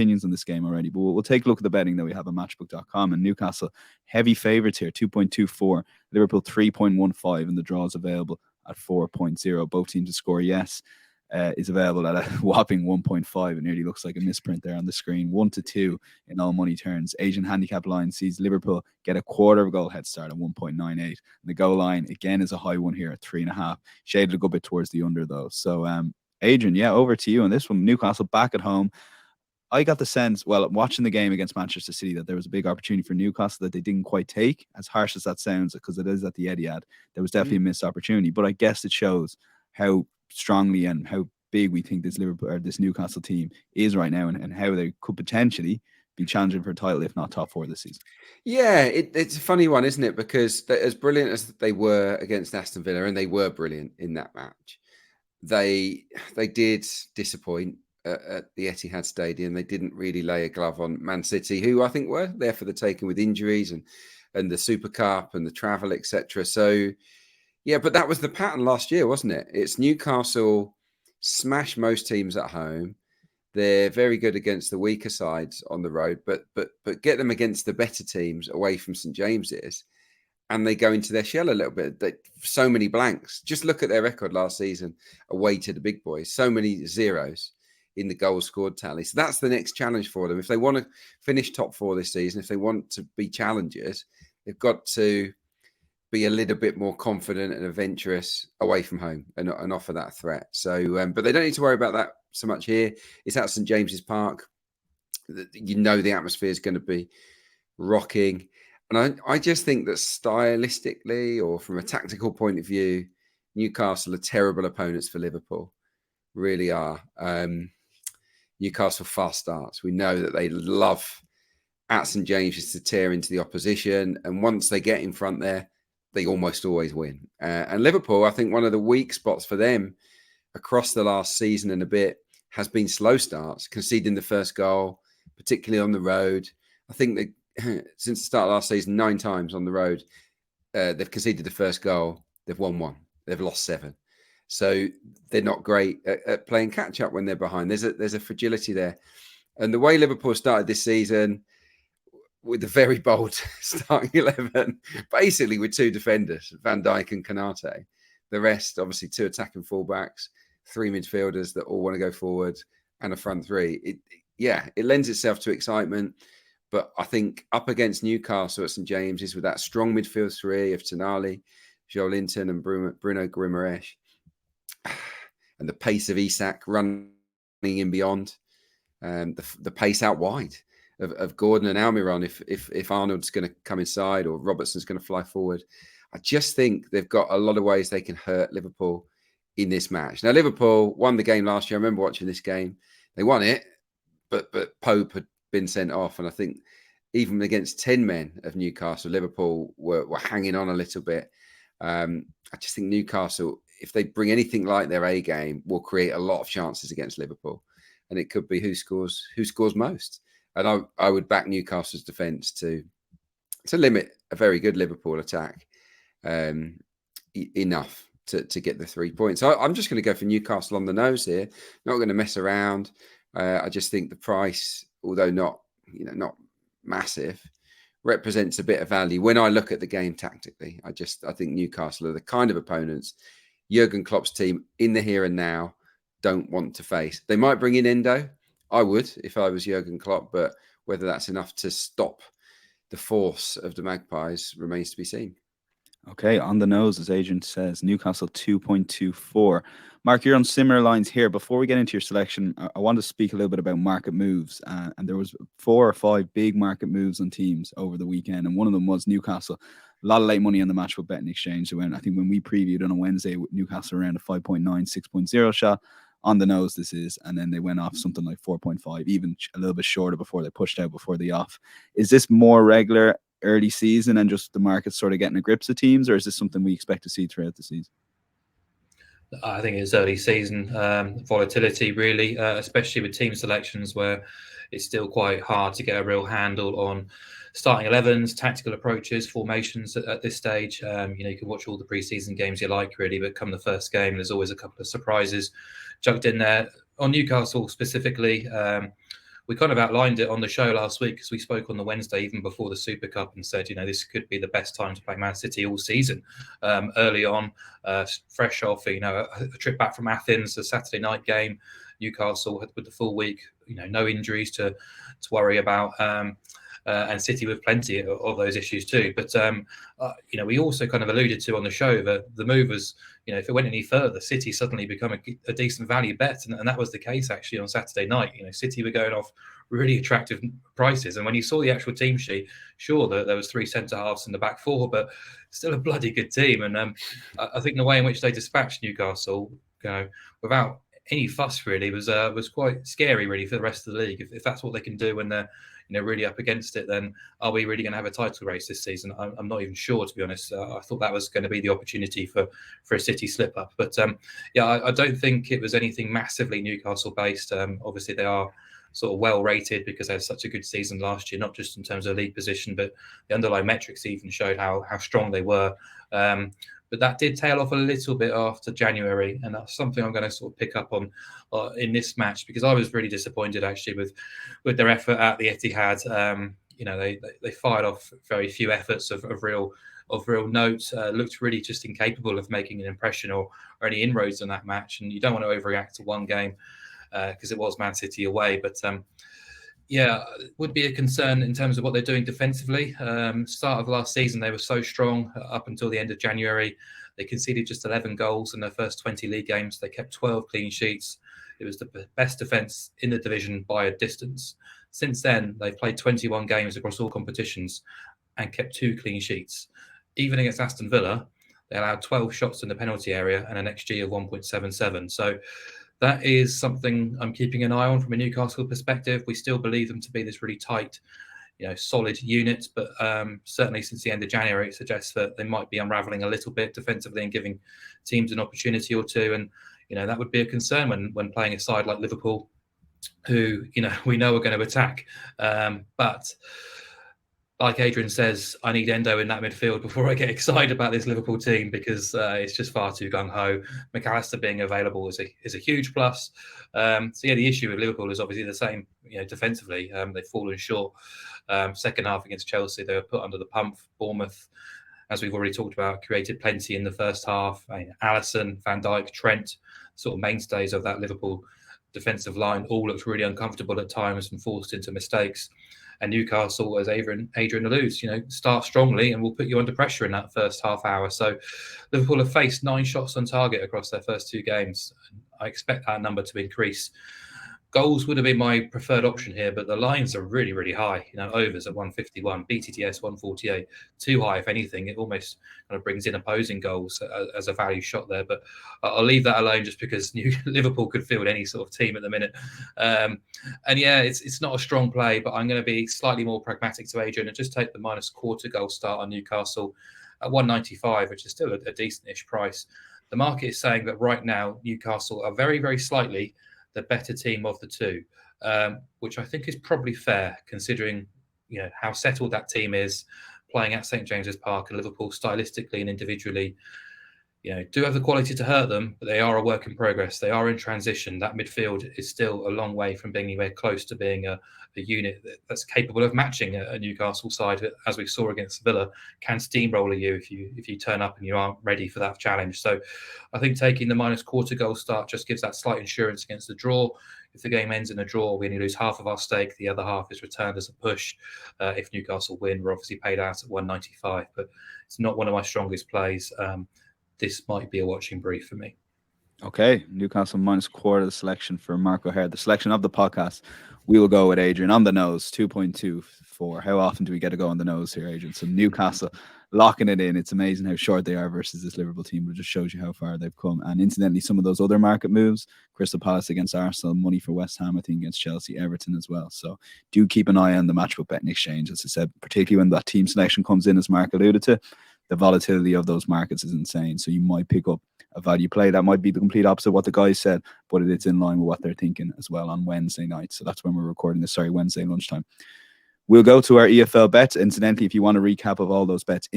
opinions on this game already, but we'll take a look at the betting that we have on matchbook.com. And Newcastle, heavy favourites here, 2.24. Liverpool, 3.15. And the draw is available at 4.0. Both teams to score yes is available at a whopping 1.5. It nearly looks like a misprint there on the screen. 1-2 in all money turns. Asian handicap line sees Liverpool get a quarter of a goal head start at 1.98. And the goal line, again, is a high one here at 3.5. Shaded a good bit towards the under, though. So, Adrian, over to you on this one. Newcastle back at home. I got the sense, watching the game against Manchester City, that there was a big opportunity for Newcastle that they didn't quite take, as harsh as that sounds, because it is at the Etihad. There was definitely a missed opportunity, but I guess it shows how strongly and how big we think this Newcastle team is right now, and how they could potentially be challenging for a title, if not top four this season. Yeah, it's a funny one, isn't it? Because as brilliant as they were against Aston Villa, and they were brilliant in that match, they did disappoint at the Etihad Stadium. They didn't really lay a glove on Man City, who I think were there for the taking with injuries and the Super Cup and the travel, etc. So, yeah, but that was the pattern last year, wasn't it? It's Newcastle smash most teams at home. They're very good against the weaker sides on the road, but get them against the better teams away from St James's, and they go into their shell a little bit. So many blanks. Just look at their record last season away to the big boys. So many zeros in the goals scored tally. So that's the next challenge for them. If they want to finish top four this season, if they want to be challengers, they've got to be a little bit more confident and adventurous away from home and offer that threat. So, but they don't need to worry about that so much here. It's at St James's Park. You know the atmosphere is going to be rocking. And I just think that stylistically, or from a tactical point of view, Newcastle are terrible opponents for Liverpool. Really are. Newcastle fast starts. We know that they love at St James's to tear into the opposition. And once they get in front there, they almost always win. And Liverpool, I think one of the weak spots for them across the last season and a bit has been slow starts, conceding the first goal, particularly on the road. I think that since the start of last season, 9 times on the road, they've conceded the first goal. They've won 1. They've lost 7. So they're not great at playing catch up when they're behind. There's a fragility there. And the way Liverpool started this season, with a very bold starting 11, basically with 2 defenders, Van Dijk and Konate. The rest, obviously, 2 attacking fullbacks, 3 midfielders that all want to go forward, and a front 3. It lends itself to excitement. But I think up against Newcastle at St James's with that strong midfield 3 of Tonali, Joelinton and Bruno Guimaraes, and the pace of Isak running in beyond, the pace out wide of Gordon and Almiron, if Arnold's going to come inside or Robertson's going to fly forward. I just think they've got a lot of ways they can hurt Liverpool in this match. Now, Liverpool won the game last year. I remember watching this game. They won it, but Pope had been sent off. And I think even against 10 men of Newcastle, Liverpool were hanging on a little bit. I just think Newcastle, if they bring anything like their A game, will create a lot of chances against Liverpool. And it could be who scores most. And I would back Newcastle's defence to limit a very good Liverpool attack enough to get the 3 points. So I'm just going to go for Newcastle on the nose here. Not going to mess around. I just think the price, although not massive, represents a bit of value. When I look at the game tactically, I think Newcastle are the kind of opponents Jurgen Klopp's team in the here and now don't want to face. They might bring in Endo. I would if I was Jurgen Klopp, but whether that's enough to stop the force of the Magpies remains to be seen. Okay, on the nose, as Adrian says, Newcastle 2.24. Mark, you're on similar lines here. Before we get into your selection, I want to speak a little bit about market moves. And there was 4 or 5 big market moves on teams over the weekend, and one of them was Newcastle. A lot of late money on the Matchbook betting exchange. I think when we previewed on a Wednesday, Newcastle around a 5.9, 6.0 shot. On the nose, this is, and then they went off something like 4.5, even a little bit shorter before they pushed out before the off. Is this more regular early season and just the market sort of getting a grips of teams, or is this something we expect to see throughout the season? I think it's early season volatility, really, especially with team selections where it's still quite hard to get a real handle on starting 11s, tactical approaches, formations at this stage. You can watch all the preseason games you like, really, but come the first game, there's always a couple of surprises chucked in there. On Newcastle specifically, we kind of outlined it on the show last week because we spoke on the Wednesday, even before the Super Cup, and said, this could be the best time to play Man City all season. Early on, fresh off, a trip back from Athens, a Saturday night game, Newcastle with the full week, no injuries to worry about. And City with plenty of those issues too. But, we also kind of alluded to on the show that the move was, if it went any further, City suddenly become a decent value bet. And that was the case actually on Saturday night. City were going off really attractive prices. And when you saw the actual team sheet, sure, there was 3 centre-halves in the back four, but still a bloody good team. And I think the way in which they dispatched Newcastle, without any fuss really, was quite scary really for the rest of the league. If that's what they can do when they're really up against it, then are we really going to have a title race this season? I'm not even sure, to be honest. I thought that was going to be the opportunity for a City slip up. But I don't think it was anything massively Newcastle based. Obviously, they are sort of well rated because they had such a good season last year, not just in terms of league position, but the underlying metrics even showed how strong they were. But that did tail off a little bit after January, and that's something I'm going to sort of pick up on in this match, because I was really disappointed actually with their effort at the Etihad. They fired off very few efforts of real note. Looked really just incapable of making an impression or any inroads on that match. And you don't want to overreact to one game because it was Man City away, but. It would be a concern in terms of what they're doing defensively. Start of last season, they were so strong up until the end of January. They conceded just 11 goals in their first 20 league games. They kept 12 clean sheets. It was the best defence in the division by a distance. Since then, they've played 21 games across all competitions and kept 2 clean sheets. Even against Aston Villa, they allowed 12 shots in the penalty area and an XG of 1.77. So that is something I'm keeping an eye on from a Newcastle perspective. We still believe them to be this really tight, solid unit, but certainly since the end of January, it suggests that they might be unravelling a little bit defensively and giving teams an opportunity or two. And, that would be a concern when playing a side like Liverpool, who, we know are going to attack. But like Adrian says, I need Endo in that midfield before I get excited about this Liverpool team, because it's just far too gung-ho. McAllister being available is a huge plus. The issue with Liverpool is obviously the same. Defensively, they've fallen short. Second half against Chelsea, they were put under the pump. Bournemouth, as we've already talked about, created plenty in the first half. Alisson, Van Dijk, Trent, sort of mainstays of that Liverpool defensive line, all looked really uncomfortable at times and forced into mistakes. And Newcastle, as Adrian alludes, start strongly and will put you under pressure in that first half hour. So Liverpool have faced 9 shots on target across their first 2 games. I expect that number to increase. Goals would have been my preferred option here, but the lines are really, really high. Overs at 151, BTTS 148, too high if anything. It almost kind of brings in opposing goals as a value shot there. But I'll leave that alone just because Liverpool could field any sort of team at the minute. It's not a strong play, but I'm going to be slightly more pragmatic to Adrian and just take the -quarter goal start on Newcastle at 195, which is still a decent-ish price. The market is saying that right now Newcastle are very, very slightly the better team of the two, which I think is probably fair considering how settled that team is, playing at St James's Park, and Liverpool stylistically and individually do have the quality to hurt them, but they are a work in progress. They are in transition. That midfield is still a long way from being anywhere close to being a unit that's capable of matching a Newcastle side, as we saw against Villa, can steamroller you if you turn up and you aren't ready for that challenge. So I think taking the -quarter goal start just gives that slight insurance against the draw. If the game ends in a draw, we only lose half of our stake. The other half is returned as a push. If Newcastle win, we're obviously paid out at 195, but it's not one of my strongest plays. This might be a watching brief for me. Okay, Newcastle -quarter, the selection for Mark O'Haire, the selection of the podcast. We will go with Adrian on the nose, 2.24. How often do we get to go on the nose here, Adrian? So Newcastle locking it in. It's amazing how short they are versus this Liverpool team, but it just shows you how far they've come. And incidentally, some of those other market moves, Crystal Palace against Arsenal, money for West Ham, I think, against Chelsea, Everton as well. So do keep an eye on the Matchbook betting exchange, as I said, particularly when that team selection comes in, as Mark alluded to. The volatility of those markets is insane. So you might pick up a value play that might be the complete opposite of what the guys said, but it's in line with what they're thinking as well on Wednesday night. So that's when we're recording this, Wednesday lunchtime. We'll go to our EFL bets. Incidentally, if you want a recap of all those bets